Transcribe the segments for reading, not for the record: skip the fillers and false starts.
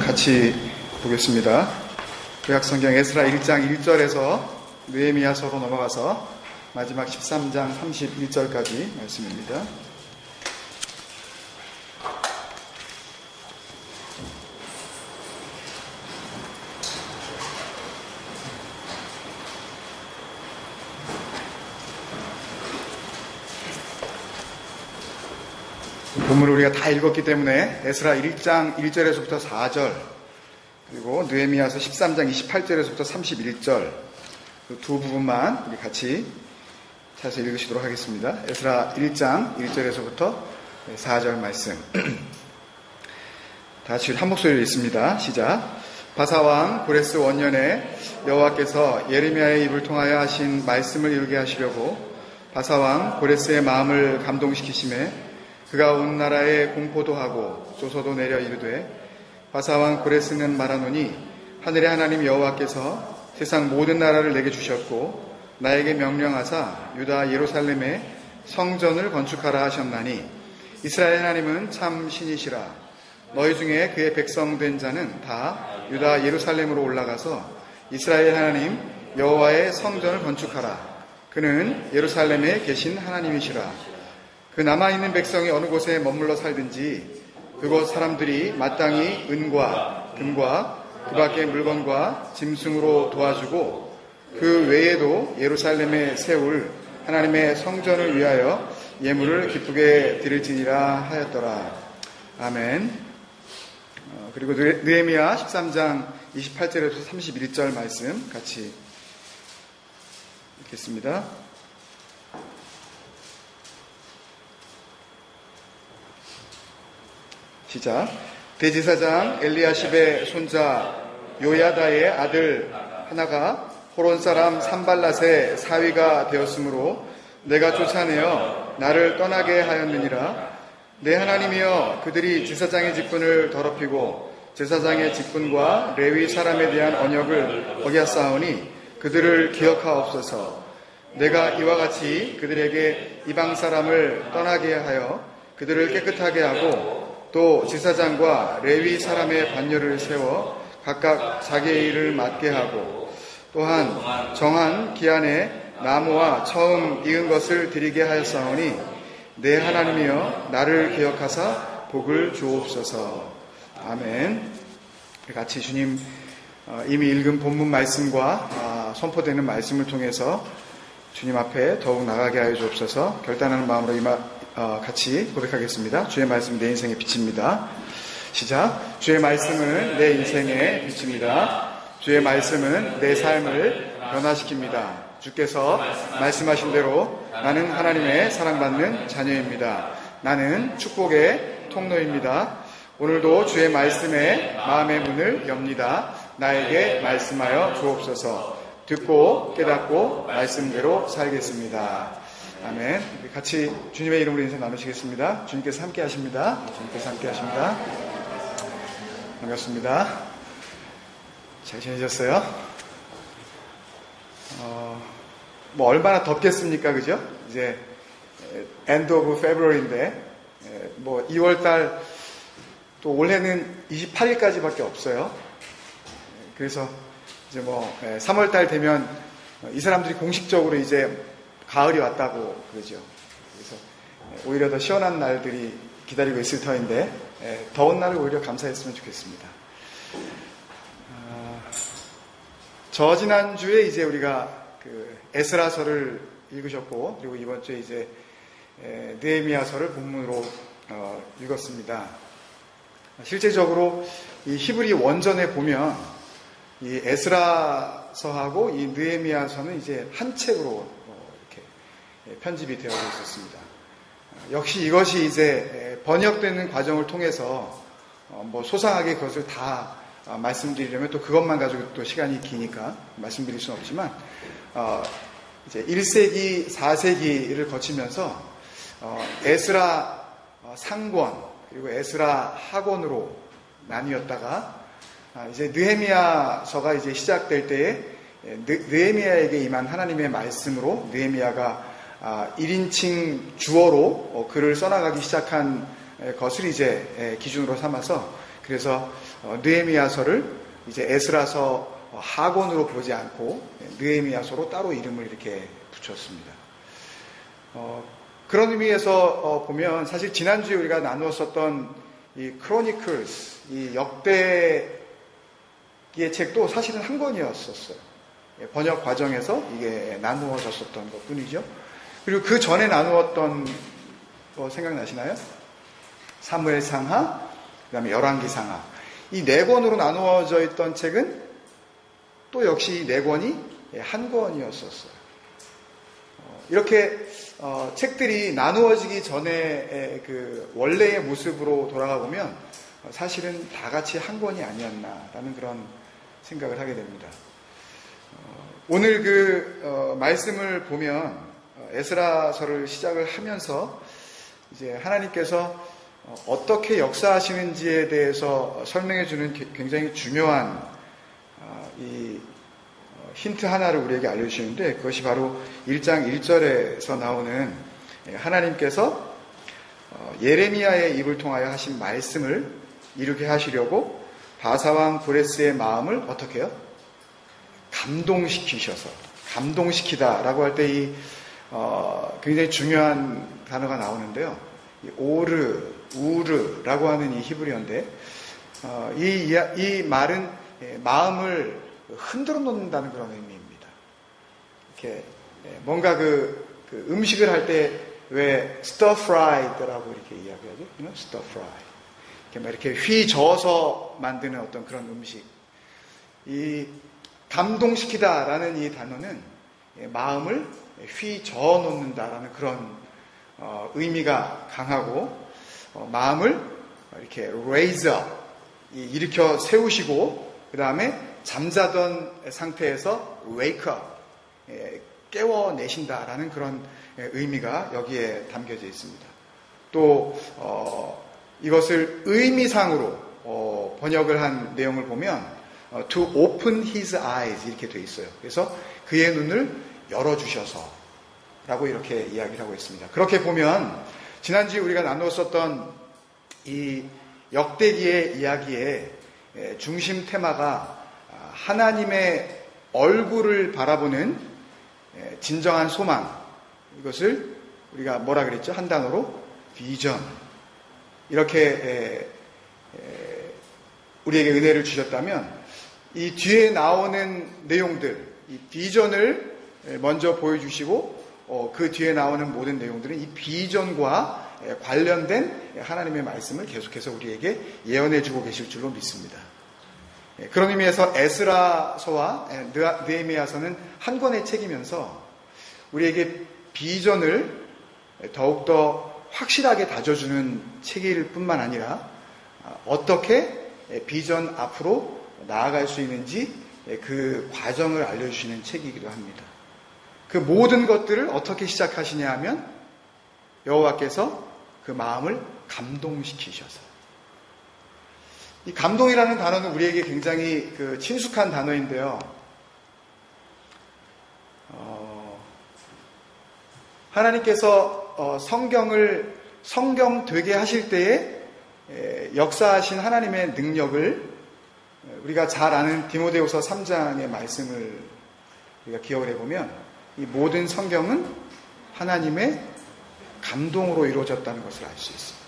같이 보겠습니다. 구약성경 에스라 1장 1절에서 느헤미야서로 넘어가서 마지막 13장 31절까지 말씀입니다. 본문을 우리가 다 읽었기 때문에 에스라 1장 1절에서부터 4절 그리고 느헤미야서 13장 28절에서부터 31절 두 부분만 우리 같이 찾아서 읽으시도록 하겠습니다. 에스라 1장 1절에서부터 4절 말씀 다 같이 한 목소리로 읽습니다. 시작. 바사왕 고레스 원년에 여호와께서 예레미야의 입을 통하여 하신 말씀을 이루게 하시려고 바사왕 고레스의 마음을 감동시키심에 그가 온 나라에 공포도 하고 조서도 내려 이르되 바사왕 고레스는 말하노니 하늘의 하나님 여호와께서 세상 모든 나라를 내게 주셨고 나에게 명령하사 유다 예루살렘에 성전을 건축하라 하셨나니 이스라엘 하나님은 참 신이시라. 너희 중에 그의 백성 된 자는 다 유다 예루살렘으로 올라가서 이스라엘 하나님 여호와의 성전을 건축하라. 그는 예루살렘에 계신 하나님이시라. 그 남아있는 백성이 어느 곳에 머물러 살든지 그곳 사람들이 마땅히 은과 금과 그 밖의 물건과 짐승으로 도와주고 그 외에도 예루살렘에 세울 하나님의 성전을 위하여 예물을 기쁘게 드릴지니라 하였더라. 아멘. 그리고 느헤미야 13장 28절에서 31절 말씀 같이 읽겠습니다. 시작. 대지사장 엘리야십의 손자 요야다의 아들 하나가 호론 사람 산발랏의 사위가 되었으므로 내가 쫓아내어 나를 떠나게 하였느니라. 내 하나님이여, 그들이 제사장의 직분을 더럽히고 제사장의 직분과 레위 사람에 대한 언약을 어겼사오니 그들을 기억하옵소서. 내가 이와 같이 그들에게 이방 사람을 떠나게 하여 그들을 깨끗하게 하고 또 제사장과 레위 사람의 반열을 세워 각각 자기의 일을 맡게 하고 또한 정한 기한에 나무와 처음 익은 것을 드리게 하였사오니 내 하나님이여 나를 기억하사 복을 주옵소서. 아멘. 같이 주님 이미 읽은 본문 말씀과 선포되는 말씀을 통해서 주님 앞에 더욱 나가게 하여 주옵소서. 결단하는 마음으로 같이 고백하겠습니다. 주의 말씀 내 인생의 빛입니다. 시작. 주의 말씀은 내 인생의 빛입니다. 주의 말씀은 내 삶을 변화시킵니다. 주께서 말씀하신 대로 나는 하나님의 사랑받는 자녀입니다. 나는 축복의 통로입니다. 오늘도 주의 말씀에 마음의 문을 엽니다. 나에게 말씀하여 주옵소서. 듣고 깨닫고 말씀대로 살겠습니다. 아멘. 같이 주님의 이름으로 인사 나누시겠습니다. 주님께서 함께 하십니다. 주님께서 함께 하십니다. 반갑습니다. 잘 지내셨어요? 뭐 얼마나 덥겠습니까, 그죠? 이제 end of February인데 뭐 2월달 또 올해는 28일까지밖에 없어요. 그래서 이제 뭐 3월달 되면 이 사람들이 공식적으로 이제 가을이 왔다고 그러죠. 그래서 오히려 더 시원한 날들이 기다리고 있을 터인데 더운 날을 오히려 감사했으면 좋겠습니다. 지난주에 이제 우리가 그 에스라서를 읽으셨고 그리고 이번 주에 이제 느헤미야서를 본문으로 읽었습니다. 실제적으로 이 히브리 원전에 보면 이 에스라서하고 이 느헤미야서는 이제 한 책으로 이렇게 편집이 되어 있었습니다. 역시 이것이 이제 번역되는 과정을 통해서 뭐 소상하게 그것을 다 말씀드리려면 또 그것만 가지고 또 시간이 기니까 말씀드릴 수는 없지만 이제 1세기, 4세기를 거치면서 에스라 상권 그리고 에스라 학원으로 나뉘었다가 이제 느헤미야서가 이제 시작될 때에 느헤미야에게 임한 하나님의 말씀으로 느헤미야가 1인칭 주어로 글을 써나가기 시작한 것을 이제 기준으로 삼아서 그래서 느헤미야서를 이제 에스라서 하곤으로 보지 않고 느헤미야서로 따로 이름을 이렇게 붙였습니다. 그런 의미에서 보면 사실 지난주에 우리가 나누었었던 이 크로니클스, 이 역대기의 책도 사실은 한 권이었었어요. 번역 과정에서 이게 나누어졌었던 것 뿐이죠. 그리고 그 전에 나누었던 거 생각나시나요? 사무엘 상하, 그 다음에 열왕기 상하. 이 네 권으로 나누어져 있던 책은 또 역시 이 네 권이 한 권이었었어요. 이렇게 책들이 나누어지기 전에 그 원래의 모습으로 돌아가 보면 사실은 다 같이 한 권이 아니었나라는 그런 생각을 하게 됩니다. 오늘 그 말씀을 보면 에스라서를 시작을 하면서 이제 하나님께서 어떻게 역사하시는지에 대해서 설명해 주는 굉장히 중요한 이 힌트 하나를 우리에게 알려주시는데, 그것이 바로 1장 1절에서 나오는 하나님께서 예레미야의 입을 통하여 하신 말씀을 이루게 하시려고 바사왕 고레스의 마음을 어떻게 해요? 감동시키셔서, 감동시키다라고 할 때 이 굉장히 중요한 단어가 나오는데요. 이 오르, 우르라고 하는 이 히브리어인데, 이 말은 마음을 흔들어 놓는다는 그런 의미입니다. 이렇게 뭔가 그 음식을 할 때 왜 stir fried라고 이렇게 이야기하죠? stir fry. 이렇게 휘 저어서 만드는 어떤 그런 음식. 이 감동시키다라는 이 단어는 마음을 휘 저어 놓는다라는 그런 의미가 강하고, 마음을 이렇게 raise up, 일으켜 세우시고, 그 다음에 잠자던 상태에서 wake up, 깨워내신다라는 그런 의미가 여기에 담겨져 있습니다. 또 이것을 의미상으로 번역을 한 내용을 보면 to open his eyes 이렇게 되어 있어요. 그래서 그의 눈을 열어주셔서 라고 이렇게 이야기를 하고 있습니다. 그렇게 보면 지난주에 우리가 나누었었던 이 역대기의 이야기의 중심 테마가 하나님의 얼굴을 바라보는 진정한 소망, 이것을 우리가 뭐라 그랬죠? 한 단어로 비전. 이렇게 우리에게 은혜를 주셨다면 이 뒤에 나오는 내용들, 이 비전을 먼저 보여주시고 그 뒤에 나오는 모든 내용들은 이 비전과 관련된 하나님의 말씀을 계속해서 우리에게 예언해주고 계실 줄로 믿습니다. 그런 의미에서 에스라서와 느헤미야서는 한 권의 책이면서 우리에게 비전을 더욱더 확실하게 다져주는 책일 뿐만 아니라 어떻게 비전 앞으로 나아갈 수 있는지 그 과정을 알려주시는 책이기도 합니다. 그 모든 것들을 어떻게 시작하시냐 하면 여호와께서 그 마음을 감동시키셔서. 이 감동이라는 단어는 우리에게 굉장히 친숙한 단어인데요. 하나님께서 성경 되게 하실 때에 역사하신 하나님의 능력을 우리가 잘 아는 디모데후서 3장의 말씀을 우리가 기억을 해보면 이 모든 성경은 하나님의 감동으로 이루어졌다는 것을 알 수 있습니다.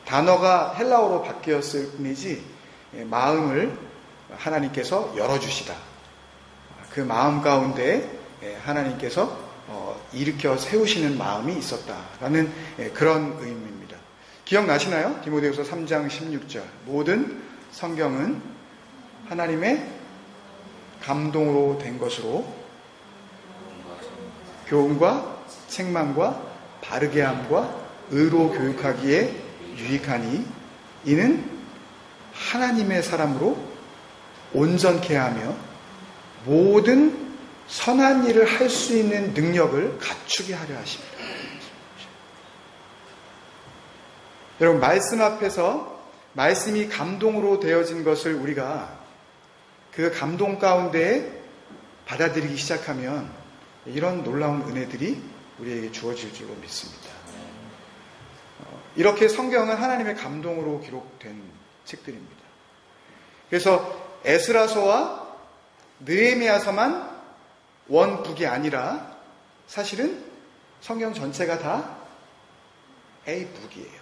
단어가 헬라어로 바뀌었을 뿐이지 마음을 하나님께서 열어주시다. 그 마음 가운데 하나님께서 일으켜 세우시는 마음이 있었다라는 그런 의미입니다. 기억나시나요? 디모데후서 3장 16절. 모든 성경은 하나님의 감동으로 된 것으로 교훈과 책망과 바르게 함과 의로 교육하기에 유익하니 이는 하나님의 사람으로 온전케 하며 모든 선한 일을 할 수 있는 능력을 갖추게 하려 하십니다. 여러분, 말씀 앞에서 말씀이 감동으로 되어진 것을 우리가 그 감동 가운데 받아들이기 시작하면 이런 놀라운 은혜들이 우리에게 주어질 줄로 믿습니다. 이렇게 성경은 하나님의 감동으로 기록된 책들입니다. 그래서 에스라서와 느헤미야서만 원북이 아니라 사실은 성경 전체가 다 A북이에요.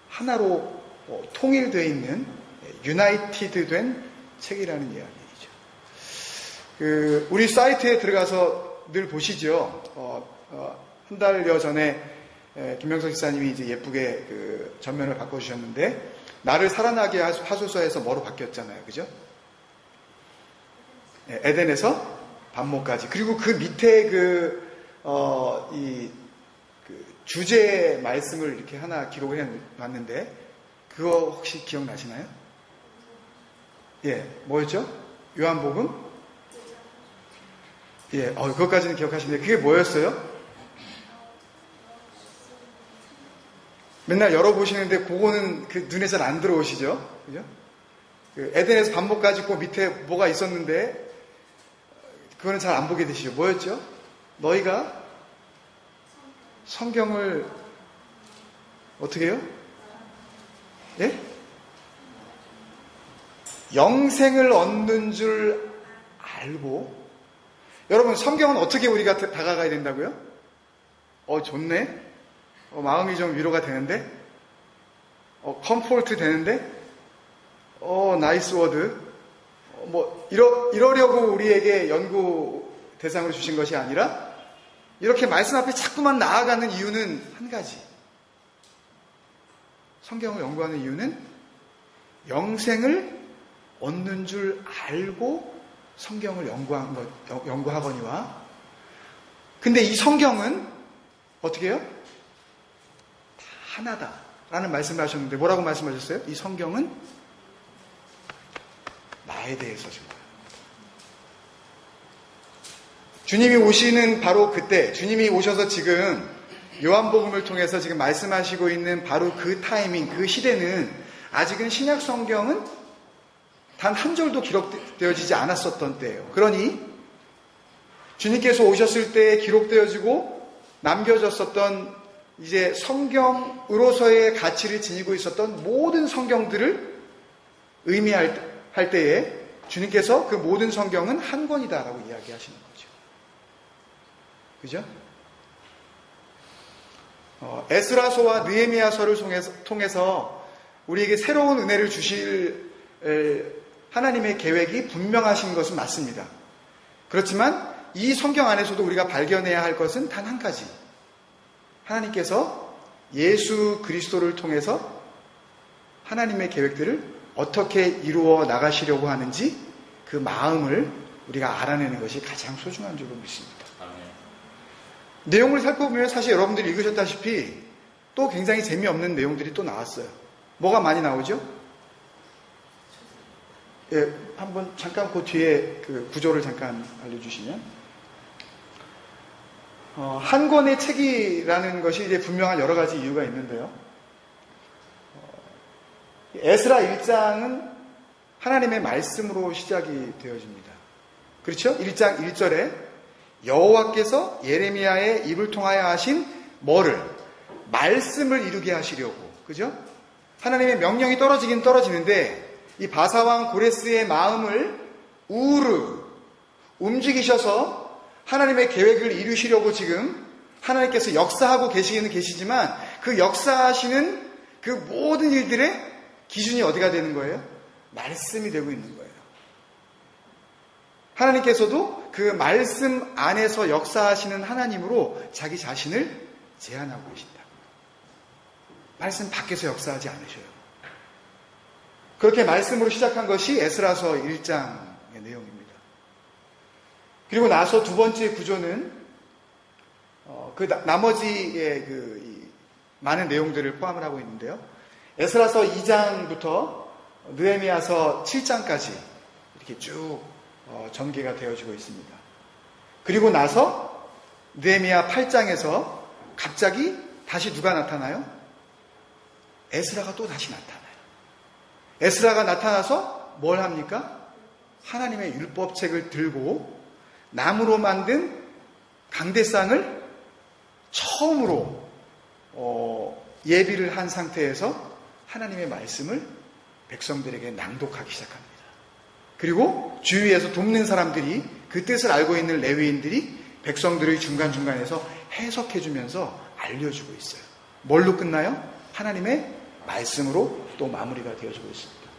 하나로 통일되어 있는 유나이티드 된 책이라는 이야기죠. 우리 사이트에 들어가서 늘 보시죠. 한 달여 전에 김명석 집사님이 이제 예쁘게 전면을 바꿔주셨는데, 나를 살아나게 하소서에서 뭐로 바뀌었잖아요. 그죠? 에덴에서 반모까지. 그리고 그 밑에 주제 말씀을 이렇게 하나 기록을 해놨는데, 그거 혹시 기억나시나요? 예, 뭐였죠? 요한복음? 예, 그것까지는 기억하시는데, 그게 뭐였어요? 맨날 열어보시는데, 그거는 눈에 잘 안 들어오시죠? 그죠? 에덴에서 반모까지 그 밑에 뭐가 있었는데, 그거는 잘 안 보게 되시죠? 뭐였죠? 너희가 성경을 어떻게 해요? 예? 영생을 얻는 줄 알고. 여러분, 성경은 어떻게 우리가 다가가야 된다고요? 좋네? 마음이 좀 위로가 되는데? 컴포트 되는데? 나이스 워드. 이러려고 우리에게 연구 대상으로 주신 것이 아니라, 이렇게 말씀 앞에 자꾸만 나아가는 이유는 한 가지. 성경을 연구하는 이유는 영생을 얻는 줄 알고 성경을 연구하거니와. 근데 이 성경은 어떻게 해요? 다 하나다 라는 말씀을 하셨는데, 뭐라고 말씀하셨어요? 이 성경은 나에 대해서 준 거예요. 주님이 오시는 바로 그때, 주님이 오셔서 지금 요한복음을 통해서 지금 말씀하시고 있는 바로 그 타이밍, 그 시대는 아직은 신약 성경은 단 한 절도 기록되어지지 않았었던 때예요. 그러니 주님께서 오셨을 때 기록되어지고 남겨졌었던 이제 성경으로서의 가치를 지니고 있었던 모든 성경들을 의미할 때에 주님께서 그 모든 성경은 한 권이다라고 이야기하시는 거죠. 그죠? 에스라서와 느헤미야서를 통해서 우리에게 새로운 은혜를 주실 하나님의 계획이 분명하신 것은 맞습니다. 그렇지만 이 성경 안에서도 우리가 발견해야 할 것은 단 한 가지. 하나님께서 예수 그리스도를 통해서 하나님의 계획들을 어떻게 이루어 나가시려고 하는지 그 마음을 우리가 알아내는 것이 가장 소중한 줄로 믿습니다. 내용을 살펴보면 사실 여러분들이 읽으셨다시피 또 굉장히 재미없는 내용들이 또 나왔어요. 뭐가 많이 나오죠? 예, 한번 잠깐 그 뒤에 그 구조를 잠깐 알려주시면, 한 권의 책이라는 것이 이제 분명한 여러 가지 이유가 있는데요. 에스라 1장은 하나님의 말씀으로 시작이 되어집니다. 그렇죠? 1장 1절에 여호와께서 예레미야의 입을 통하여 하신 뭐를? 말씀을 이루게 하시려고. 그죠? 하나님의 명령이 떨어지긴 떨어지는데 이 바사왕 고레스의 마음을 움직이셔서 하나님의 계획을 이루시려고 지금 하나님께서 역사하고 계시지만 그 역사하시는 그 모든 일들의 기준이 어디가 되는 거예요? 말씀이 되고 있는 거예요. 하나님께서도 그 말씀 안에서 역사하시는 하나님으로 자기 자신을 제한하고 계신다. 말씀 밖에서 역사하지 않으셔요. 그렇게 말씀으로 시작한 것이 에스라서 1장의 내용입니다. 그리고 나서 두 번째 구조는 나머지의 많은 내용들을 포함을 하고 있는데요. 에스라서 2장부터 느헤미야서 7장까지 이렇게 쭉 전개가 되어지고 있습니다. 그리고 나서 느헤미야 8장에서 갑자기 다시 누가 나타나요? 에스라가 또 다시 나타나요. 에스라가 나타나서 뭘 합니까? 하나님의 율법책을 들고 나무로 만든 강대상을 처음으로 예비를 한 상태에서 하나님의 말씀을 백성들에게 낭독하기 시작합니다. 그리고 주위에서 돕는 사람들이, 그 뜻을 알고 있는 레위인들이 백성들의 중간중간에서 해석해주면서 알려주고 있어요. 뭘로 끝나요? 하나님의 말씀으로 또 마무리가 되어지고 있습니다.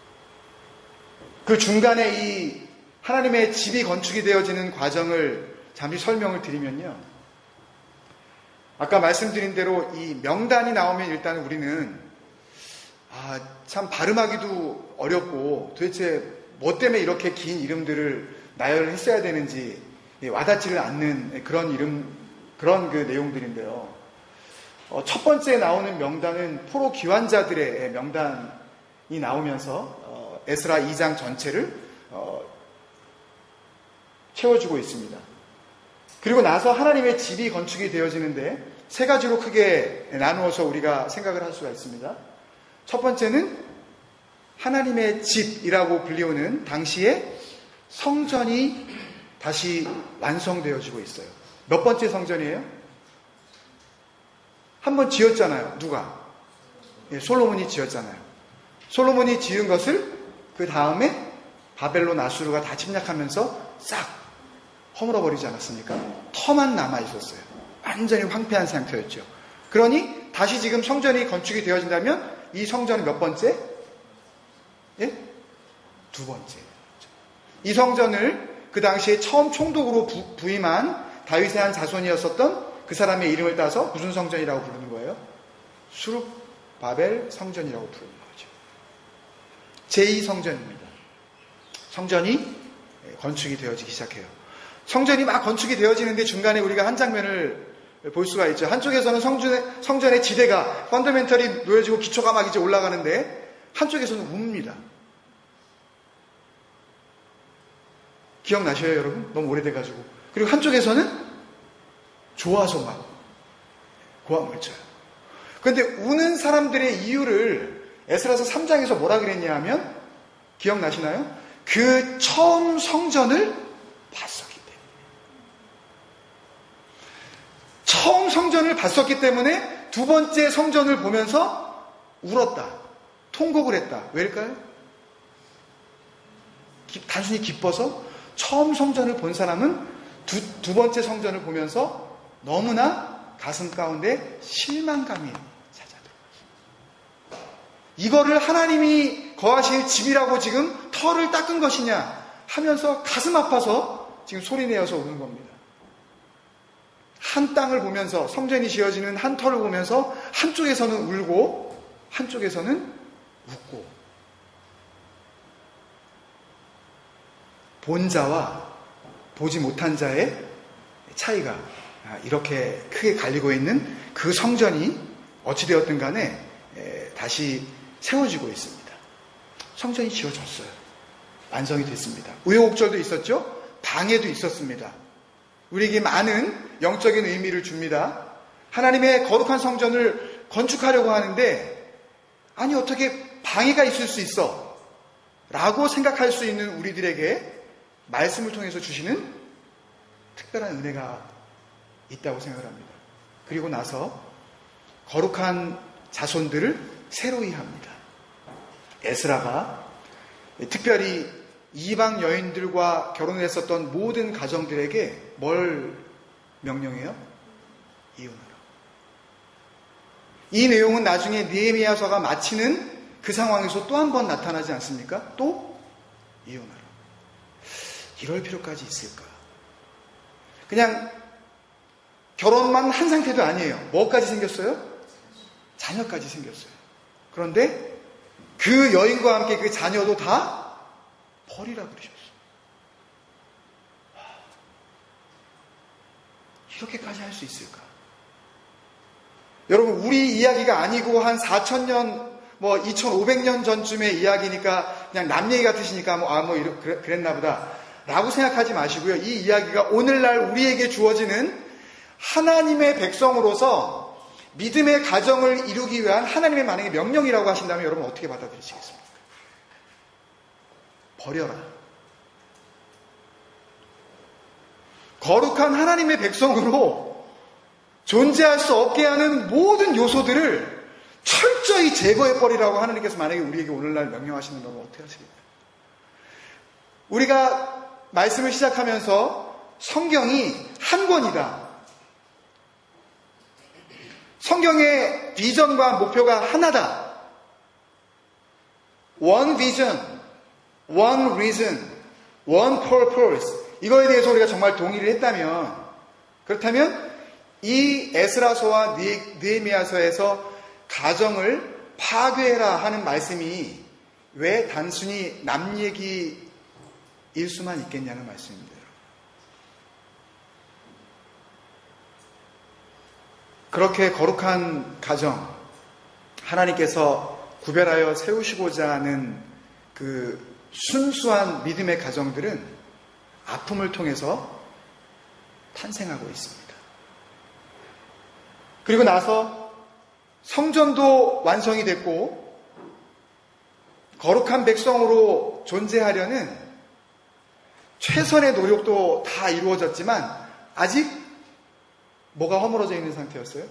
그 중간에 이 하나님의 집이 건축이 되어지는 과정을 잠시 설명을 드리면요. 아까 말씀드린 대로 이 명단이 나오면 일단 우리는 참 발음하기도 어렵고 도대체 뭐 때문에 이렇게 긴 이름들을 나열을 했어야 되는지 와닿지를 않는 그런 그 내용들인데요. 첫 번째 나오는 명단은 포로 귀환자들의 명단이 나오면서 에스라 2장 전체를 채워주고 있습니다. 그리고 나서 하나님의 집이 건축이 되어지는데 세 가지로 크게 나누어서 우리가 생각을 할 수가 있습니다. 첫 번째는 하나님의 집이라고 불리우는 당시에 성전이 다시 완성되어지고 있어요. 몇 번째 성전이에요? 한번 지었잖아요. 누가? 솔로몬이 지었잖아요. 솔로몬이 지은 것을 그 다음에 바벨론, 아수르가 다 침략하면서 싹 허물어버리지 않았습니까? 터만 남아있었어요. 완전히 황폐한 상태였죠. 그러니 다시 지금 성전이 건축이 되어진다면 이 성전은 몇 번째? 예? 두 번째. 이 성전을 그 당시에 처음 총독으로 부임한 다윗의 한 자손이었었던 그 사람의 이름을 따서 무슨 성전이라고 부르는 거예요? 수룹바벨 성전이라고 부르는 거죠. 제2성전입니다. 성전이 건축이 되어지기 시작해요. 성전이 막 건축이 되어지는데 중간에 우리가 한 장면을 볼 수가 있죠. 한쪽에서는 성전의 지대가 펀더멘털이 놓여지고 기초가 막 이제 올라가는데 한쪽에서는 웁니다. 기억나셔요, 여러분? 너무 오래돼가지고. 그리고 한쪽에서는 좋아서 막 고함을 쳐요. 그런데 우는 사람들의 이유를 에스라서 3장에서 뭐라 그랬냐 하면 기억나시나요? 그 처음 성전을 봤었기 때문에. 처음 성전을 봤었기 때문에 두 번째 성전을 보면서 울었다. 통곡을 했다. 왜일까요? 단순히 기뻐서 처음 성전을 본 사람은 두 번째 성전을 보면서 너무나 가슴 가운데 실망감이 찾아들어요. 이거를 하나님이 거하실 집이라고 지금 털을 닦은 것이냐 하면서 가슴 아파서 지금 소리내어서 우는 겁니다. 한 땅을 보면서, 성전이 지어지는 한 털을 보면서 한쪽에서는 울고 한쪽에서는 웃고, 본 자와 보지 못한 자의 차이가 이렇게 크게 갈리고 있는 그 성전이 어찌되었든 간에 다시 세워지고 있습니다. 성전이 지어졌어요. 완성이 됐습니다. 우여곡절도 있었죠. 방해도 있었습니다. 우리에게 많은 영적인 의미를 줍니다. 하나님의 거룩한 성전을 건축하려고 하는데 아니 어떻게 방해가 있을 수 있어? 라고 생각할 수 있는 우리들에게 말씀을 통해서 주시는 특별한 은혜가 있다고 생각을 합니다. 그리고 나서 거룩한 자손들을 새로이 합니다. 에스라가 특별히 이방 여인들과 결혼을 했었던 모든 가정들에게 뭘 명령해요? 이혼하라. 이 내용은 나중에 느헤미야서가 마치는 그 상황에서 또 한 번 나타나지 않습니까? 또 이혼하라. 이럴 필요까지 있을까? 그냥 결혼만 한 상태도 아니에요. 뭐까지 생겼어요? 자녀까지 생겼어요. 그런데 그 여인과 함께 그 자녀도 다 버리라 그러셨어요. 이렇게까지 할 수 있을까? 여러분, 우리 이야기가 아니고 한 4,000년, 2,500년 전쯤의 이야기니까 그냥 남 얘기 같으시니까 그랬나 보다 라고 생각하지 마시고요. 이 이야기가 오늘날 우리에게 주어지는 하나님의 백성으로서 믿음의 가정을 이루기 위한 하나님의 만약에 명령이라고 하신다면 여러분 어떻게 받아들이시겠습니까? 버려라. 거룩한 하나님의 백성으로 존재할 수 없게 하는 모든 요소들을 철저히 철저히 제거해버리라고 하나님께서 만약에 우리에게 오늘날 명령하시는다면 어떻게 하시겠어요? 우리가 말씀을 시작하면서 성경이 한 권이다. 성경의 비전과 목표가 하나다. One vision, one reason, one purpose. 이거에 대해서 우리가 정말 동의를 했다면, 그렇다면 이 에스라서와 느헤미야서에서 가정을 파괴해라 하는 말씀이 왜 단순히 남 얘기일 수만 있겠냐는 말씀입니다. 그렇게 거룩한 가정, 하나님께서 구별하여 세우시고자 하는 그 순수한 믿음의 가정들은 아픔을 통해서 탄생하고 있습니다. 그리고 나서 성전도 완성이 됐고 거룩한 백성으로 존재하려는 최선의 노력도 다 이루어졌지만 아직 뭐가 허물어져 있는 상태였어요?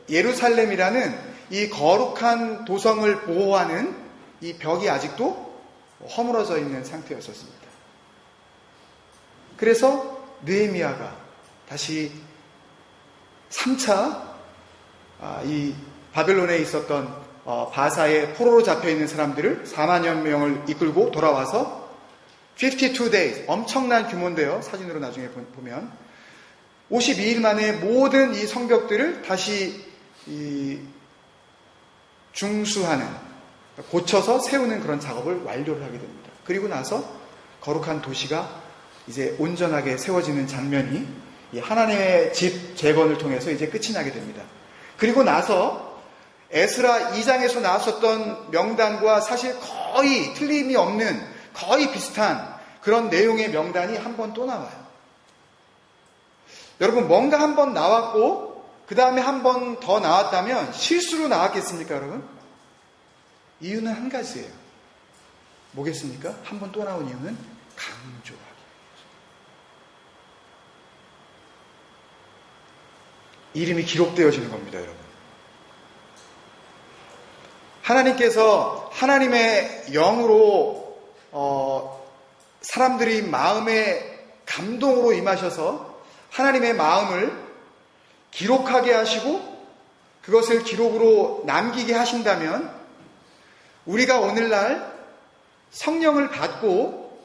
예루살렘이라는 이 거룩한 도성을 보호하는 이 벽이 아직도 허물어져 있는 상태였었습니다. 그래서 느헤미야가 다시 3차 이 바벨론에 있었던 바사의 포로로 잡혀있는 사람들을 4만여 명을 이끌고 돌아와서 52 days, 엄청난 규모인데요. 사진으로 나중에 보면 52일 만에 모든 이 성벽들을 다시 중수하는, 고쳐서 세우는 그런 작업을 완료를 하게 됩니다. 그리고 나서 거룩한 도시가 이제 온전하게 세워지는 장면이 이 하나님의 집 재건을 통해서 이제 끝이 나게 됩니다. 그리고 나서 에스라 2장에서 나왔었던 명단과 사실 거의 틀림이 없는, 거의 비슷한 그런 내용의 명단이 한 번 또 나와요. 여러분, 뭔가 한 번 나왔고 그 다음에 한 번 더 나왔다면 실수로 나왔겠습니까, 여러분? 이유는 한 가지예요. 뭐겠습니까? 한 번 또 나온 이유는 강조하기. 이름이 기록되어지는 겁니다, 여러분. 하나님께서 하나님의 영으로 사람들이 마음의 감동으로 임하셔서 하나님의 마음을 기록하게 하시고 그것을 기록으로 남기게 하신다면 우리가 오늘날 성령을 받고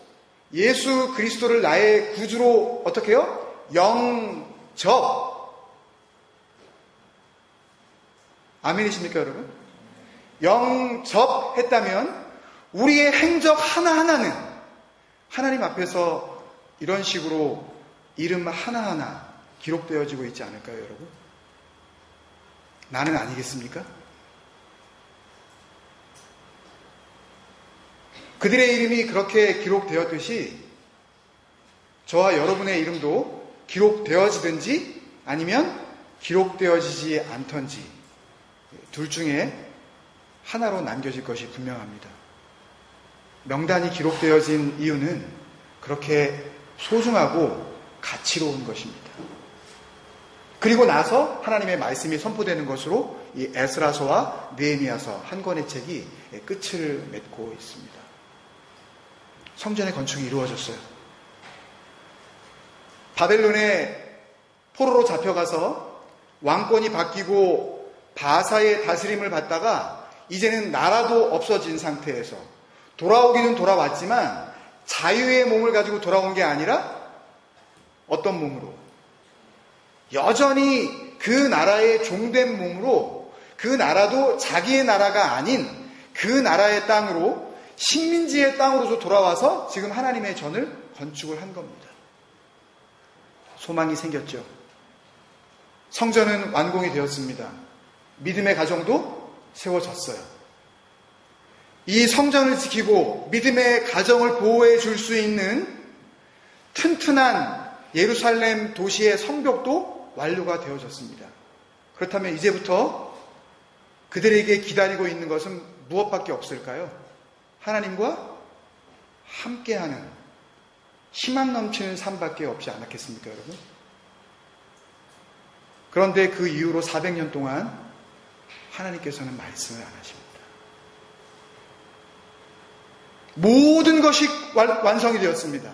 예수 그리스도를 나의 구주로 어떻게 해요? 영접. 아멘이십니까, 여러분? 영접했다면 우리의 행적 하나하나는 하나님 앞에서 이런 식으로 이름 하나하나 기록되어지고 있지 않을까요, 여러분? 나는 아니겠습니까? 그들의 이름이 그렇게 기록되었듯이 저와 여러분의 이름도 기록되어지든지 아니면 기록되어지지 않던지 둘 중에 하나로 남겨질 것이 분명합니다. 명단이 기록되어진 이유는 그렇게 소중하고 가치로운 것입니다. 그리고 나서 하나님의 말씀이 선포되는 것으로 이 에스라서와 느헤미야서 한 권의 책이 끝을 맺고 있습니다. 성전의 건축이 이루어졌어요. 바벨론에 포로로 잡혀가서 왕권이 바뀌고 바사의 다스림을 받다가 이제는 나라도 없어진 상태에서 돌아오기는 돌아왔지만 자유의 몸을 가지고 돌아온 게 아니라 어떤 몸으로? 여전히 그 나라의 종된 몸으로 그 나라도 자기의 나라가 아닌 그 나라의 땅으로 식민지의 땅으로서 돌아와서 지금 하나님의 전을 건축을 한 겁니다. 소망이 생겼죠. 성전은 완공이 되었습니다. 믿음의 가정도 세워졌어요. 이 성전을 지키고 믿음의 가정을 보호해 줄 수 있는 튼튼한 예루살렘 도시의 성벽도 완료가 되어졌습니다. 그렇다면 이제부터 그들에게 기다리고 있는 것은 무엇밖에 없을까요? 하나님과 함께하는 희망 넘치는 삶밖에 없지 않았겠습니까, 여러분? 그런데 그 이후로 400년 동안 하나님께서는 말씀을 안 하십니다. 모든 것이 완성이 되었습니다.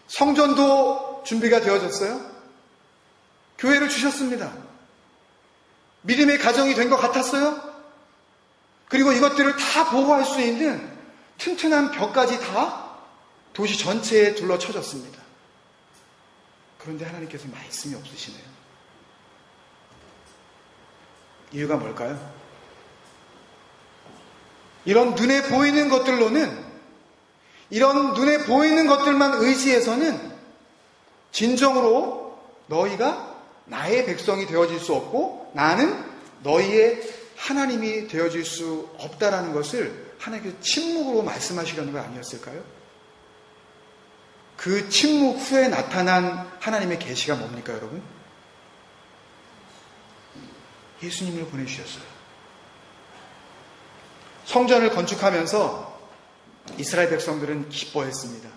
성전도 준비가 되어졌어요. 교회를 주셨습니다. 믿음의 가정이 된 것 같았어요. 그리고 이것들을 다 보호할 수 있는 튼튼한 벽까지 다 도시 전체에 둘러쳐졌습니다. 그런데 하나님께서 말씀이 없으시네요. 이유가 뭘까요? 이런 눈에 보이는 것들로는, 이런 눈에 보이는 것들만 의지해서는 진정으로 너희가 나의 백성이 되어질 수 없고 나는 너희의 하나님이 되어질 수 없다라는 것을 하나님께서 침묵으로 말씀하시려는 거 아니었을까요? 그 침묵 후에 나타난 하나님의 계시가 뭡니까, 여러분? 예수님을 보내주셨어요. 성전을 건축하면서 이스라엘 백성들은 기뻐했습니다.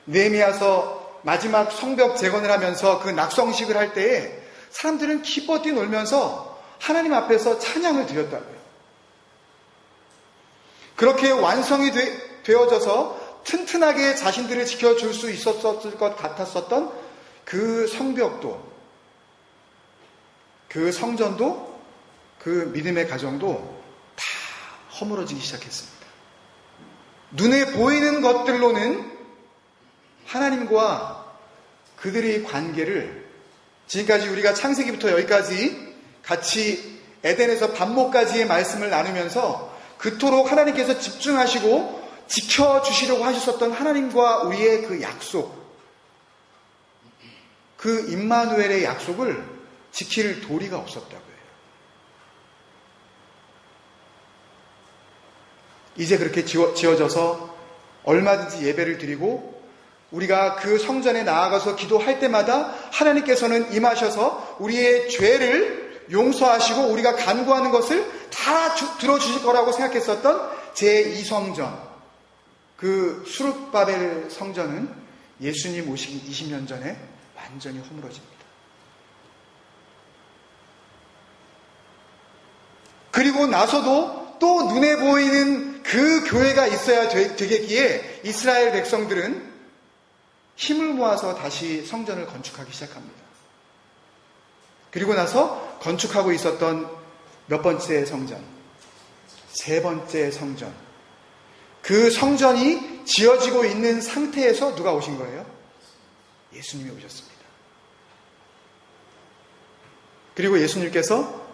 느헤미야서 마지막 성벽 재건을 하면서 그 낙성식을 할 때에 사람들은 기뻐 뛰놀면서 하나님 앞에서 찬양을 드렸다고요. 그렇게 완성이 되어져서 튼튼하게 자신들을 지켜줄 수 있었을 것 같았었던 그 성벽도, 그 성전도, 그 믿음의 가정도 다 허물어지기 시작했습니다. 눈에 보이는 것들로는 하나님과 그들의 관계를, 지금까지 우리가 창세기부터 여기까지 같이 에덴에서 반목까지의 말씀을 나누면서 그토록 하나님께서 집중하시고 지켜주시려고 하셨었던 하나님과 우리의 그 약속, 그 임마누엘의 약속을 지킬 도리가 없었다고 해요. 이제 그렇게 지어져서 얼마든지 예배를 드리고 우리가 그 성전에 나아가서 기도할 때마다 하나님께서는 임하셔서 우리의 죄를 용서하시고 우리가 간구하는 것을 다 들어주실 거라고 생각했었던 제2성전, 그 수룹바벨 성전은 예수님 오시기 20년 전에 완전히 허물어집니다. 그리고 나서도 또 눈에 보이는 그 교회가 있어야 되겠기에 이스라엘 백성들은 힘을 모아서 다시 성전을 건축하기 시작합니다. 그리고 나서 건축하고 있었던 몇 번째 성전? 세 번째 성전. 그 성전이 지어지고 있는 상태에서 누가 오신 거예요? 예수님이 오셨습니다. 그리고 예수님께서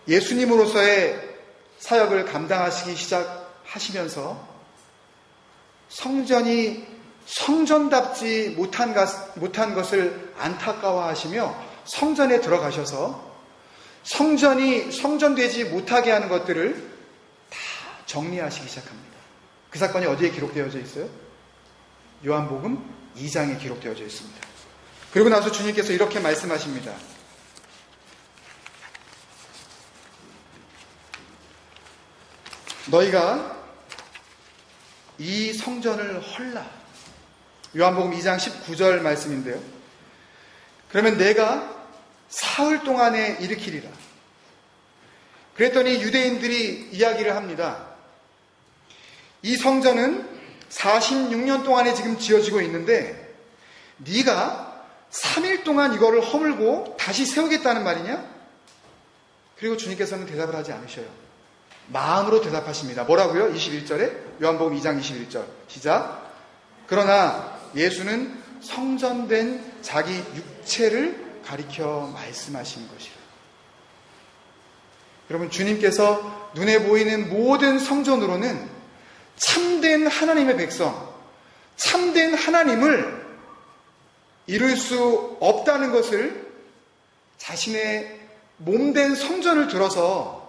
예수님으로서의 사역을 감당하시기 시작하시면서 성전이 성전답지 못한 것을 안타까워하시며 성전에 들어가셔서 성전이 성전되지 못하게 하는 것들을 다 정리하시기 시작합니다. 그 사건이 어디에 기록되어져 있어요? 요한복음 2장에 기록되어져 있습니다. 그리고 나서 주님께서 이렇게 말씀하십니다. 너희가 이 성전을 헐라. 요한복음 2장 19절 말씀인데요. 그러면 내가 사흘 동안에 일으키리라. 그랬더니 유대인들이 이야기를 합니다. 이 성전은 46년 동안에 지금 지어지고 있는데 네가 3일 동안 이거를 허물고 다시 세우겠다는 말이냐? 그리고 주님께서는 대답을 하지 않으셔요. 마음으로 대답하십니다. 뭐라고요? 21절에 요한복음 2장 21절 시작. 그러나 예수는 성전된 자기 육체를 가리켜 말씀하신 것이라. 여러분, 주님께서 눈에 보이는 모든 성전으로는 참된 하나님의 백성, 참된 하나님을 이룰 수 없다는 것을 자신의 몸된 성전을 들어서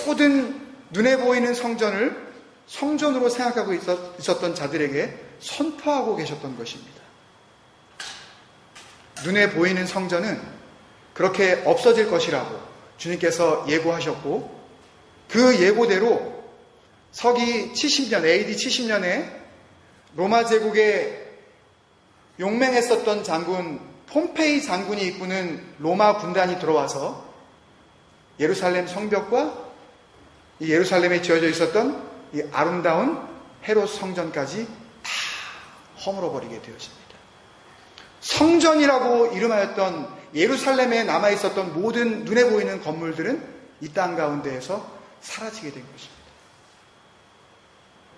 모든 눈에 보이는 성전을 성전으로 생각하고 있었던 자들에게 선포하고 계셨던 것입니다. 눈에 보이는 성전은 그렇게 없어질 것이라고 주님께서 예고하셨고 그 예고대로 서기 70년, AD 70년에 로마 제국에 용맹했었던 장군 폼페이 장군이 이끄는 로마 군단이 들어와서 예루살렘 성벽과 이 예루살렘에 지어져 있었던 이 아름다운 헤롯 성전까지 다 허물어버리게 되어집니다. 성전이라고 이름하였던 예루살렘에 남아있었던 모든 눈에 보이는 건물들은 이 땅 가운데에서 사라지게 된 것입니다.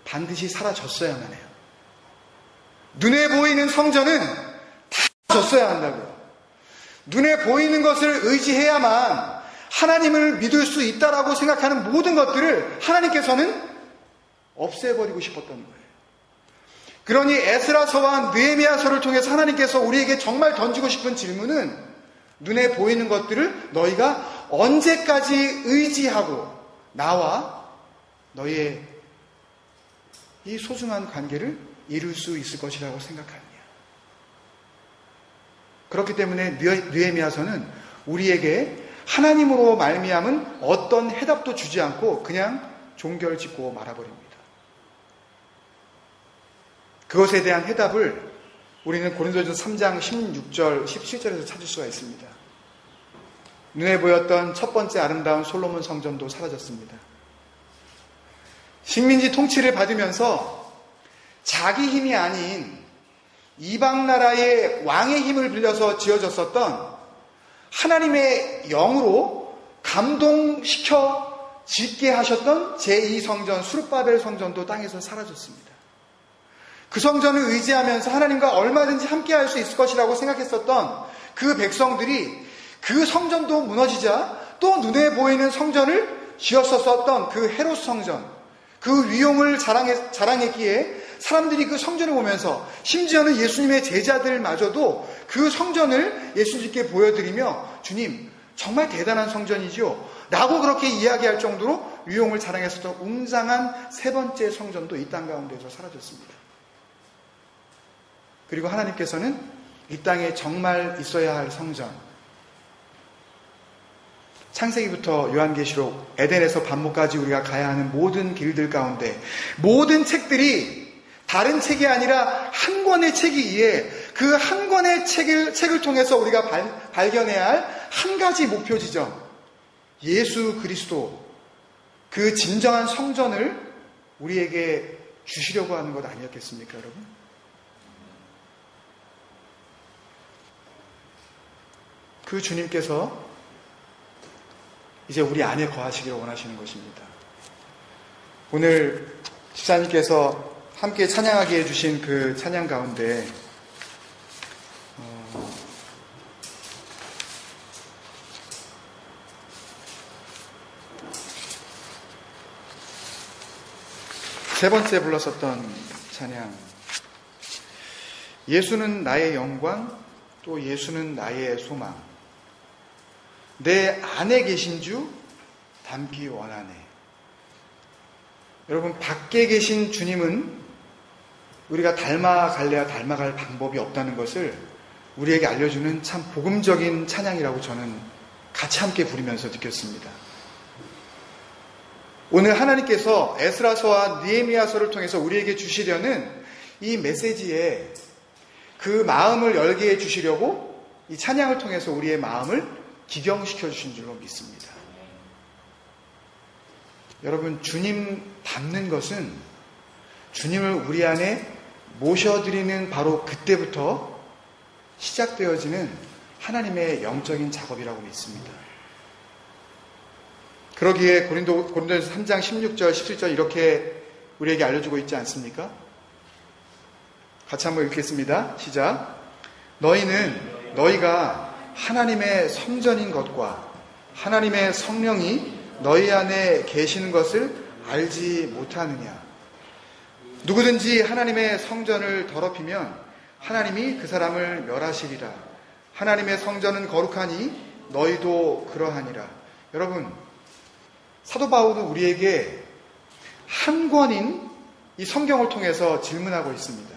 반드시 사라졌어야만 해요. 눈에 보이는 성전은 다 졌어야 한다고요. 눈에 보이는 것을 의지해야만 하나님을 믿을 수 있다라고 생각하는 모든 것들을 하나님께서는 없애버리고 싶었던 거예요. 그러니 에스라서와 느헤미야서를 통해서 하나님께서 우리에게 정말 던지고 싶은 질문은 눈에 보이는 것들을 너희가 언제까지 의지하고 나와 너희의 이 소중한 관계를 이룰 수 있을 것이라고 생각하느냐. 그렇기 때문에 느헤미야서는 우리에게 하나님으로 말미암은 어떤 해답도 주지 않고 그냥 종결짓고 말아버립니다. 그것에 대한 해답을 우리는 고린도전서 3장 16절, 17절에서 찾을 수가 있습니다. 눈에 보였던 첫 번째 아름다운 솔로몬 성전도 사라졌습니다. 식민지 통치를 받으면서 자기 힘이 아닌 이방 나라의 왕의 힘을 빌려서 지어졌었던 하나님의 영으로 감동시켜 짓게 하셨던 제2성전 수르바벨 성전도 땅에서 사라졌습니다. 그 성전을 의지하면서 하나님과 얼마든지 함께할 수 있을 것이라고 생각했었던 그 백성들이 그 성전도 무너지자 또 눈에 보이는 성전을 지었었던 그 헤롯 성전, 그 위용을 자랑했기에 사람들이 그 성전을 보면서 심지어는 예수님의 제자들마저도 그 성전을 예수님께 보여드리며 주님 정말 대단한 성전이지요 라고 그렇게 이야기할 정도로 위용을 자랑했었던 웅장한 세 번째 성전도 이 땅 가운데서 사라졌습니다. 그리고 하나님께서는 이 땅에 정말 있어야 할 성전, 창세기부터 요한계시록, 에덴에서 반모까지 우리가 가야 하는 모든 길들 가운데 모든 책들이 다른 책이 아니라 한 권의 책이 이에 그 한 권의 책을 통해서 우리가 발견해야 할 한 가지 목표 지점, 예수 그리스도, 그 진정한 성전을 우리에게 주시려고 하는 것 아니었겠습니까, 여러분? 그 주님께서 이제 우리 안에 거하시기를 원하시는 것입니다. 오늘 집사님께서 함께 찬양하게 해주신 그 찬양 가운데 세 번째 불렀었던 찬양, 예수는 나의 영광, 또 예수는 나의 소망, 내 안에 계신 주 닮기 원하네. 여러분, 밖에 계신 주님은 우리가 닮아갈래야 닮아갈 방법이 없다는 것을 우리에게 알려주는 참 복음적인 찬양이라고 저는 같이 함께 부르면서 느꼈습니다. 오늘 하나님께서 에스라서와 느헤미야서를 통해서 우리에게 주시려는 이 메시지에 그 마음을 열게 해주시려고 이 찬양을 통해서 우리의 마음을 기경시켜 주신 줄로 믿습니다. 여러분, 주님 닮는 것은 주님을 우리 안에 모셔드리는 바로 그때부터 시작되어지는 하나님의 영적인 작업이라고 믿습니다. 그러기에 고린도전서 3장 16절, 17절 이렇게 우리에게 알려주고 있지 않습니까? 같이 한번 읽겠습니다. 시작. 너희가 하나님의 성전인 것과 하나님의 성령이 너희 안에 계시는 것을 알지 못하느냐. 누구든지 하나님의 성전을 더럽히면 하나님이 그 사람을 멸하시리라. 하나님의 성전은 거룩하니 너희도 그러하니라. 여러분, 사도 바울은 우리에게 한 권인 이 성경을 통해서 질문하고 있습니다.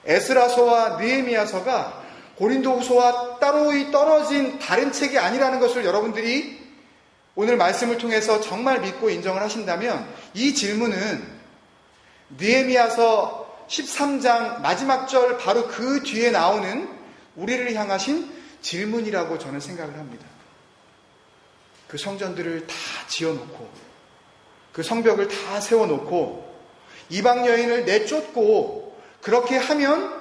에스라서와 느헤미야서가 고린도후서와 따로 떨어진 다른 책이 아니라는 것을 여러분들이 오늘 말씀을 통해서 정말 믿고 인정을 하신다면 이 질문은 느헤미야서 13장 마지막 절 바로 그 뒤에 나오는 우리를 향하신 질문이라고 저는 생각을 합니다. 그 성전들을 다 지어놓고 그 성벽을 다 세워놓고 이방 여인을 내쫓고 그렇게 하면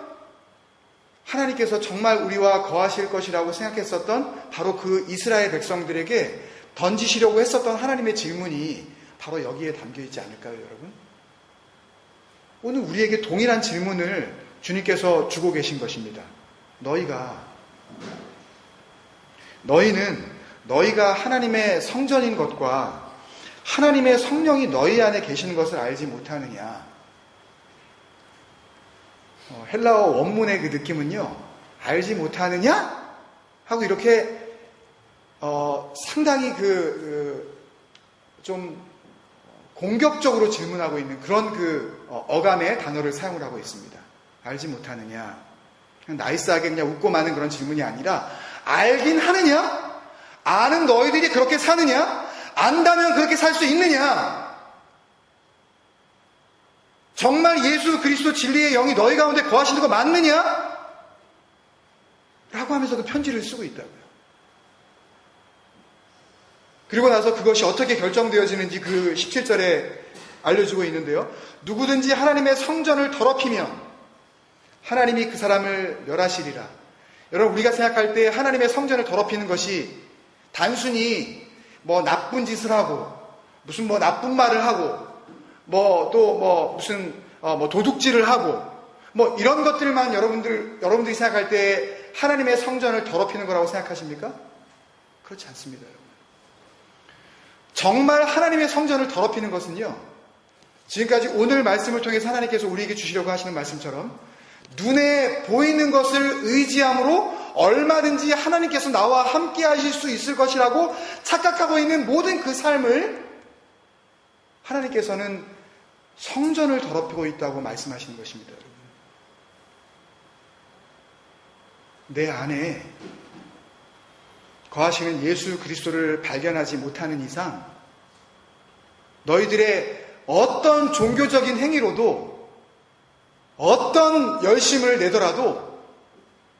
하나님께서 정말 우리와 거하실 것이라고 생각했었던 바로 그 이스라엘 백성들에게 던지시려고 했었던 하나님의 질문이 바로 여기에 담겨있지 않을까요, 여러분? 오늘 우리에게 동일한 질문을 주님께서 주고 계신 것입니다. 너희가 하나님의 성전인 것과 하나님의 성령이 너희 안에 계시는 것을 알지 못하느냐? 헬라어 원문의 그 느낌은요, 알지 못하느냐? 하고 이렇게 상당히 좀 공격적으로 질문하고 있는 그런 어감의 단어를 사용을 하고 있습니다. 알지 못하느냐? 그냥 나이스하게 그냥 웃고 마는 그런 질문이 아니라 알긴 하느냐? 아는 너희들이 그렇게 사느냐? 안다면 그렇게 살 수 있느냐? 정말 예수 그리스도 진리의 영이 너희 가운데 거하시는 거 맞느냐? 라고 하면서 그 편지를 쓰고 있다고요. 그리고 나서 그것이 어떻게 결정되어지는지 그 17절에 알려주고 있는데요. 누구든지 하나님의 성전을 더럽히면 하나님이 그 사람을 멸하시리라. 여러분, 우리가 생각할 때 하나님의 성전을 더럽히는 것이 단순히 나쁜 짓을 하고 무슨 나쁜 말을 하고 무슨 도둑질을 하고 이런 것들만 여러분들이 생각할 때 하나님의 성전을 더럽히는 거라고 생각하십니까? 그렇지 않습니다, 여러분. 정말 하나님의 성전을 더럽히는 것은요, 지금까지 오늘 말씀을 통해서 하나님께서 우리에게 주시려고 하시는 말씀처럼 눈에 보이는 것을 의지함으로 얼마든지 하나님께서 나와 함께 하실 수 있을 것이라고 착각하고 있는 모든 그 삶을 하나님께서는 성전을 더럽히고 있다고 말씀하시는 것입니다, 여러분. 내 안에 거하시는 예수 그리스도를 발견하지 못하는 이상 너희들의 어떤 종교적인 행위로도 어떤 열심을 내더라도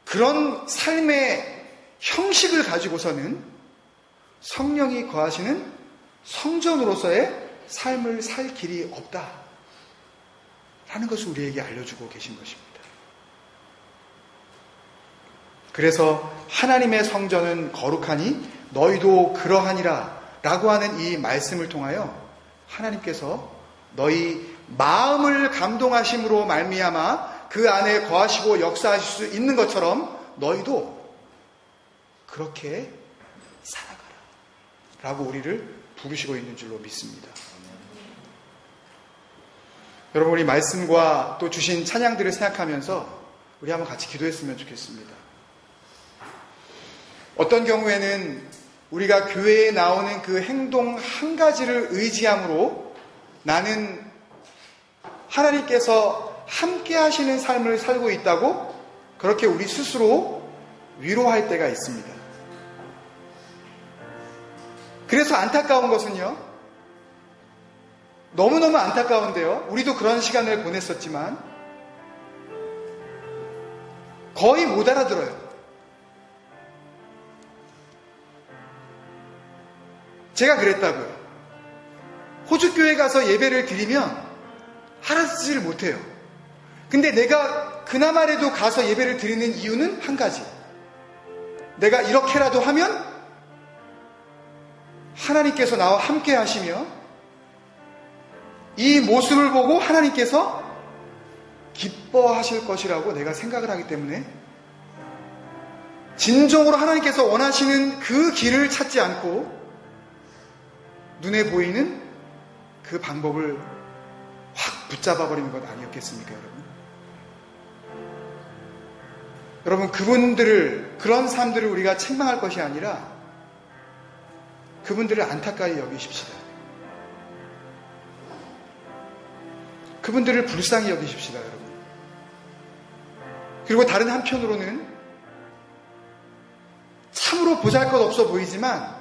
그런 삶의 형식을 가지고서는 성령이 거하시는 성전으로서의 삶을 살 길이 없다 라는 것을 우리에게 알려주고 계신 것입니다. 그래서 하나님의 성전은 거룩하니 너희도 그러하니라 라고 하는 이 말씀을 통하여 하나님께서 너희 마음을 감동하심으로 말미암아 그 안에 거하시고 역사하실 수 있는 것처럼 너희도 그렇게 살아가라 라고 우리를 부르시고 있는 줄로 믿습니다. 여러분, 우리 말씀과 또 주신 찬양들을 생각하면서 우리 한번 같이 기도했으면 좋겠습니다. 어떤 경우에는 우리가 교회에 나오는 그 행동 한 가지를 의지함으로 나는 하나님께서 함께 하시는 삶을 살고 있다고 그렇게 우리 스스로 위로할 때가 있습니다. 그래서 안타까운 것은요, 너무너무 안타까운데요, 우리도 그런 시간을 보냈었지만 거의 못 알아들어요. 제가 그랬다고요. 호주교회 가서 예배를 드리면 알아듣지를 못해요. 근데 내가 그나마라도 가서 예배를 드리는 이유는 한 가지. 내가 이렇게라도 하면 하나님께서 나와 함께 하시며 이 모습을 보고 하나님께서 기뻐하실 것이라고 내가 생각을 하기 때문에 진정으로 하나님께서 원하시는 그 길을 찾지 않고 눈에 보이는 그 방법을 확 붙잡아버리는 것 아니었겠습니까, 여러분? 여러분, 그런 삶들을 우리가 책망할 것이 아니라 그분들을 안타까이 여기십시다. 그분들을 불쌍히 여기십시다, 여러분. 그리고 다른 한편으로는 참으로 보잘것없어 보이지만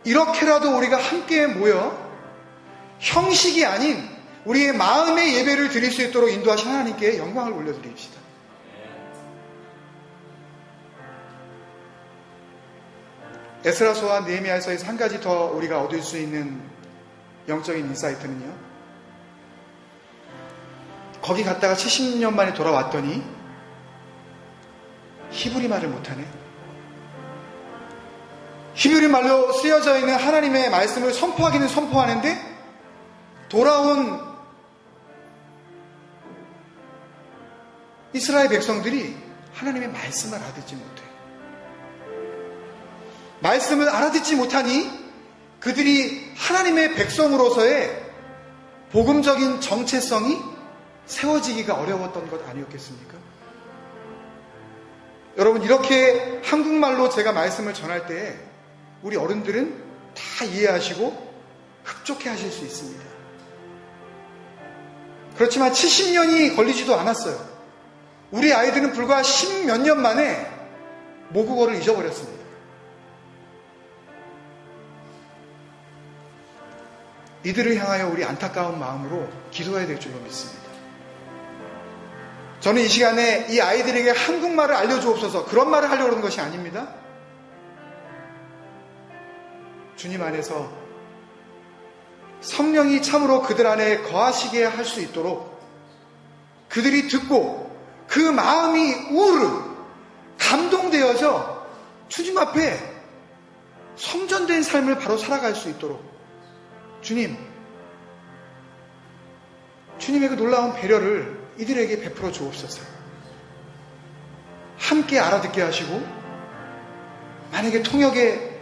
이렇게라도 우리가 함께 모여 형식이 아닌 우리의 마음의 예배를 드릴 수 있도록 인도하신 하나님께 영광을 올려드립시다. 에스라서와 느헤미야서에서 한 가지 더 우리가 얻을 수 있는 영적인 인사이트는요, 거기 갔다가 70년 만에 돌아왔더니 히브리 말을 못하네. 히브리 말로 쓰여져 있는 하나님의 말씀을 선포하기는 선포하는데 돌아온 이스라엘 백성들이 하나님의 말씀을 알아듣지 못해. 말씀을 알아듣지 못하니 그들이 하나님의 백성으로서의 복음적인 정체성이 세워지기가 어려웠던 것 아니었겠습니까? 여러분, 이렇게 한국말로 제가 말씀을 전할 때 우리 어른들은 다 이해하시고 흡족해 하실 수 있습니다. 그렇지만 70년이 걸리지도 않았어요. 우리 아이들은 불과 10몇 년 만에 모국어를 잊어버렸습니다. 이들을 향하여 우리 안타까운 마음으로 기도해야 될 줄로 믿습니다. 저는 이 시간에 이 아이들에게 한국말을 알려주옵소서, 그런 말을 하려고 하는 것이 아닙니다. 주님 안에서 성령이 참으로 그들 안에 거하시게 할 수 있도록 그들이 듣고 그 마음이 감동되어져 주님 앞에 성전된 삶을 바로 살아갈 수 있도록 주님의 그 놀라운 배려를 이들에게 베풀어 주옵소서. 함께 알아듣게 하시고, 만약에 통역에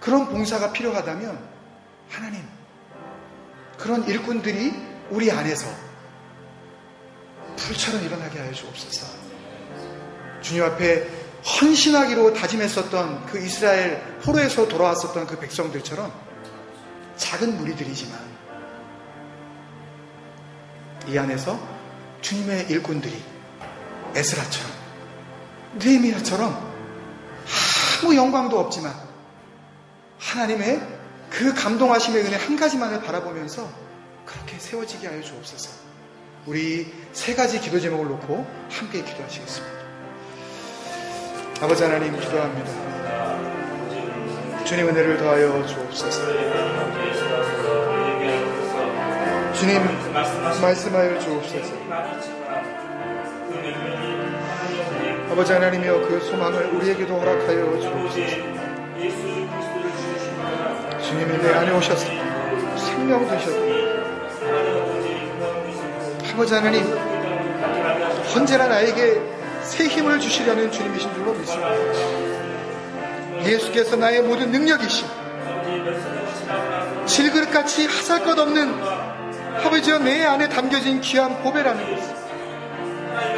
그런 봉사가 필요하다면 하나님, 그런 일꾼들이 우리 안에서 불처럼 일어나게 하여 주옵소서. 주님 앞에 헌신하기로 다짐했었던 그 이스라엘 포로에서 돌아왔었던 그 백성들처럼 작은 무리들이지만 이 안에서 주님의 일꾼들이 에스라처럼 느헤미야처럼 아무 영광도 없지만 하나님의 그 감동하심의 은혜 한 가지만을 바라보면서 그렇게 세워지게 하여 주옵소서. 우리 세 가지 기도 제목을 놓고 함께 기도하시겠습니다. 아버지 하나님, 기도합니다. 주님 은혜를 더하여 주옵소서. 주님 말씀하여 주옵소서. 아버지 하나님이여, 그 소망을 우리에게도 허락하여 주옵소서. 주님이 내 안에 오셔서 생명 되셨고, 아버지 하나님, 언제나 나에게 새 힘을 주시려는 주님이신 줄로 믿습니다. 예수께서 나의 모든 능력이시오, 질그릇같이 하잘것없는 아버지여 내 안에 담겨진 귀한 보배라는 것을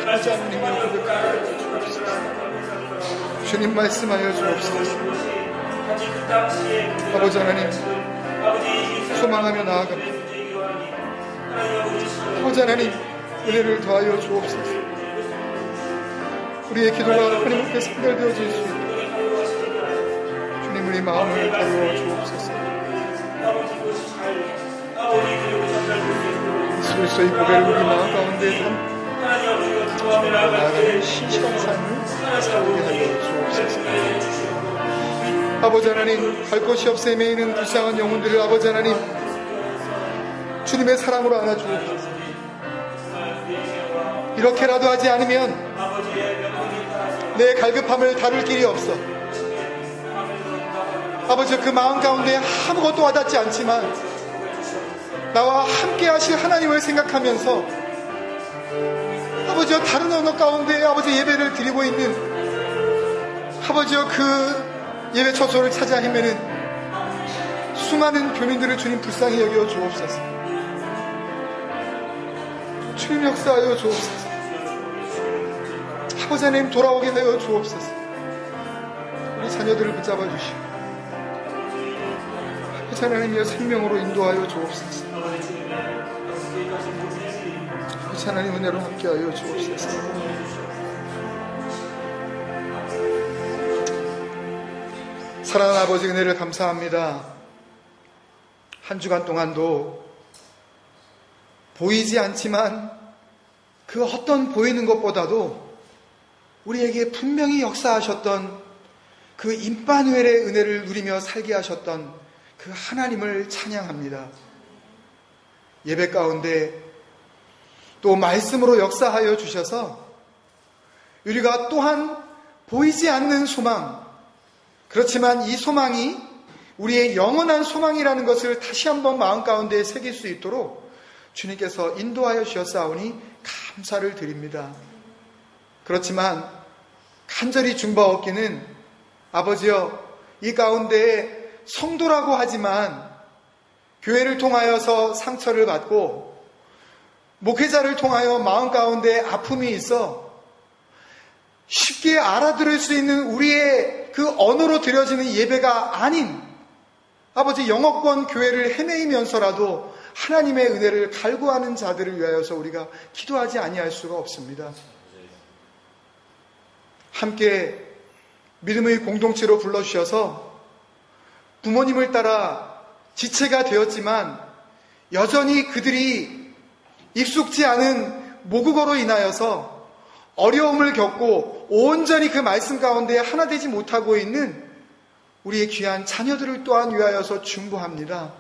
아버지 하나님이여 고백하여 주옵소서. 주님 말씀하여 주옵소서. 아버지 하나님, 소망하며 나아갑니다. 아버지 하나님, 은혜를 더하여 주옵소서. 우리의 기도가 하나님 앞에 상달되어질 수 있도록 주님, 우리 마음을 다루어 주옵소서. 예수의 보배를 우리 마음 가운데 나아가는 신실한 삶을 살게 하여 주옵소서. 아버지 하나님, 갈 곳이 없에 매이는 불쌍한 영혼들을 아버지 하나님, 주님의 사랑으로 안아주옵소서. 이렇게라도 하지 않으면 내 갈급함을 다룰 길이 없어. 아버지, 그 마음 가운데 아무것도 와닿지 않지만 나와 함께 하실 하나님을 생각하면서 아버지여, 다른 언어 가운데 아버지 예배를 드리고 있는 아버지여, 그 예배 처소를 찾아 헤매는 수많은 교민들을 주님 불쌍히 여겨 주옵소서. 주님 역사하여 주옵소서. 아버지 하나님, 돌아오게 하여 주옵소서. 우리 자녀들을 붙잡아 주시고 아버지 하나님이여 생명으로 인도하여 주옵소서. 아버지 하나님, 은혜로 함께하여 주옵소서. 사랑하는 아버지, 은혜를 감사합니다. 한 주간 동안도 보이지 않지만 그 어떤 보이는 것보다도 우리에게 분명히 역사하셨던 그 임마누엘의 은혜를 누리며 살게 하셨던 그 하나님을 찬양합니다. 예배 가운데 또 말씀으로 역사하여 주셔서 우리가 또한 보이지 않는 소망, 그렇지만 이 소망이 우리의 영원한 소망이라는 것을 다시 한번 마음 가운데 새길 수 있도록 주님께서 인도하여 주셨사오니 감사를 드립니다. 그렇지만 간절히 중바없기는 아버지여, 이 가운데 성도라고 하지만 교회를 통하여서 상처를 받고 목회자를 통하여 마음 가운데 아픔이 있어 쉽게 알아들을 수 있는 우리의 그 언어로 드려지는 예배가 아닌 아버지 영어권 교회를 헤매이면서라도 하나님의 은혜를 갈구하는 자들을 위하여서 우리가 기도하지 아니할 수가 없습니다. 함께 믿음의 공동체로 불러주셔서 부모님을 따라 지체가 되었지만 여전히 그들이 익숙지 않은 모국어로 인하여서 어려움을 겪고 온전히 그 말씀 가운데 하나 되지 못하고 있는 우리의 귀한 자녀들을 또한 위하여서 중보합니다.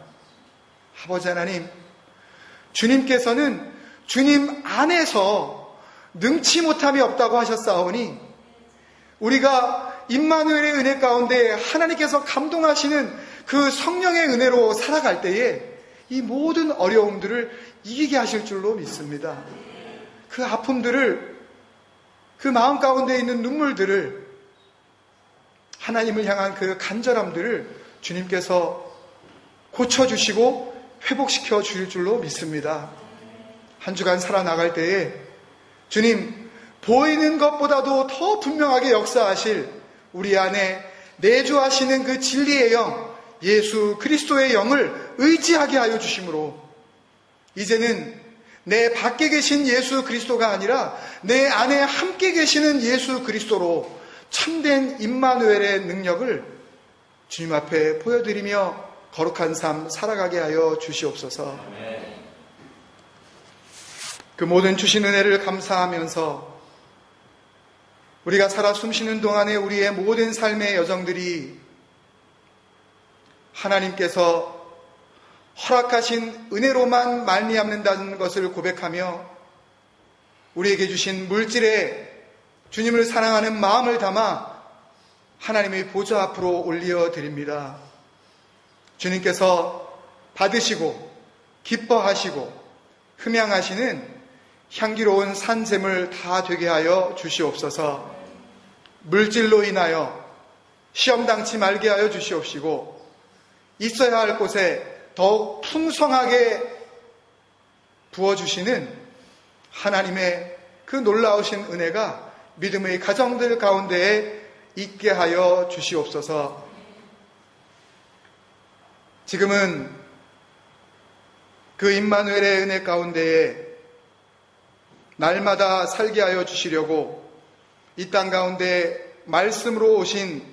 아버지 하나님, 주님께서는 주님 안에서 능치 못함이 없다고 하셨사오니 우리가 임마누엘의 은혜 가운데 하나님께서 감동하시는 그 성령의 은혜로 살아갈 때에 이 모든 어려움들을 이기게 하실 줄로 믿습니다. 그 아픔들을, 그 마음 가운데 있는 눈물들을, 하나님을 향한 그 간절함들을 주님께서 고쳐주시고 회복시켜 주실 줄로 믿습니다. 한 주간 살아나갈 때에 주님, 보이는 것보다도 더 분명하게 역사하실 우리 안에 내주하시는 그 진리의 영, 예수 그리스도의 영을 의지하게 하여 주심으로 이제는 내 밖에 계신 예수 그리스도가 아니라 내 안에 함께 계시는 예수 그리스도로 참된 임마누엘의 능력을 주님 앞에 보여드리며 거룩한 삶 살아가게 하여 주시옵소서. 그 모든 주신 은혜를 감사하면서 우리가 살아 숨쉬는 동안에 우리의 모든 삶의 여정들이 하나님께서 허락하신 은혜로만 말미암는다는 것을 고백하며 우리에게 주신 물질에 주님을 사랑하는 마음을 담아 하나님의 보좌 앞으로 올려드립니다. 주님께서 받으시고 기뻐하시고 흠양하시는 향기로운 산재물 다 되게 하여 주시옵소서. 물질로 인하여 시험당치 말게 하여 주시옵시고 있어야 할 곳에 더욱 풍성하게 부어주시는 하나님의 그 놀라우신 은혜가 믿음의 가정들 가운데에 있게 하여 주시옵소서. 지금은 그 임마누엘의 은혜 가운데에 날마다 살게 하여 주시려고 이 땅 가운데 말씀으로 오신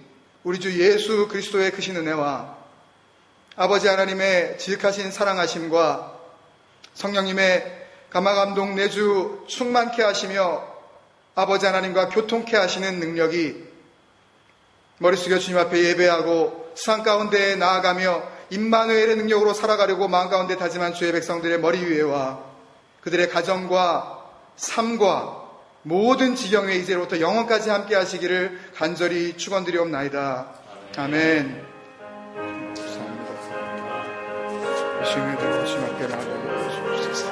우리 주 예수 그리스도의 크신 은혜와 아버지 하나님의 지극하신 사랑하심과 성령님의 감화감동 내주 충만케 하시며 아버지 하나님과 교통케 하시는 능력이 머리 숙여 주님 앞에 예배하고 세상 가운데 나아가며 임마누엘의 능력으로 살아가려고 마음 가운데 다짐한 주의 백성들의 머리 위에와 그들의 가정과 삶과 모든 지경에 이제로부터 영원까지 함께 하시기를 간절히 축원드리옵나이다. 아멘. 예수님의 주님 앞에 나아가 주옵소서.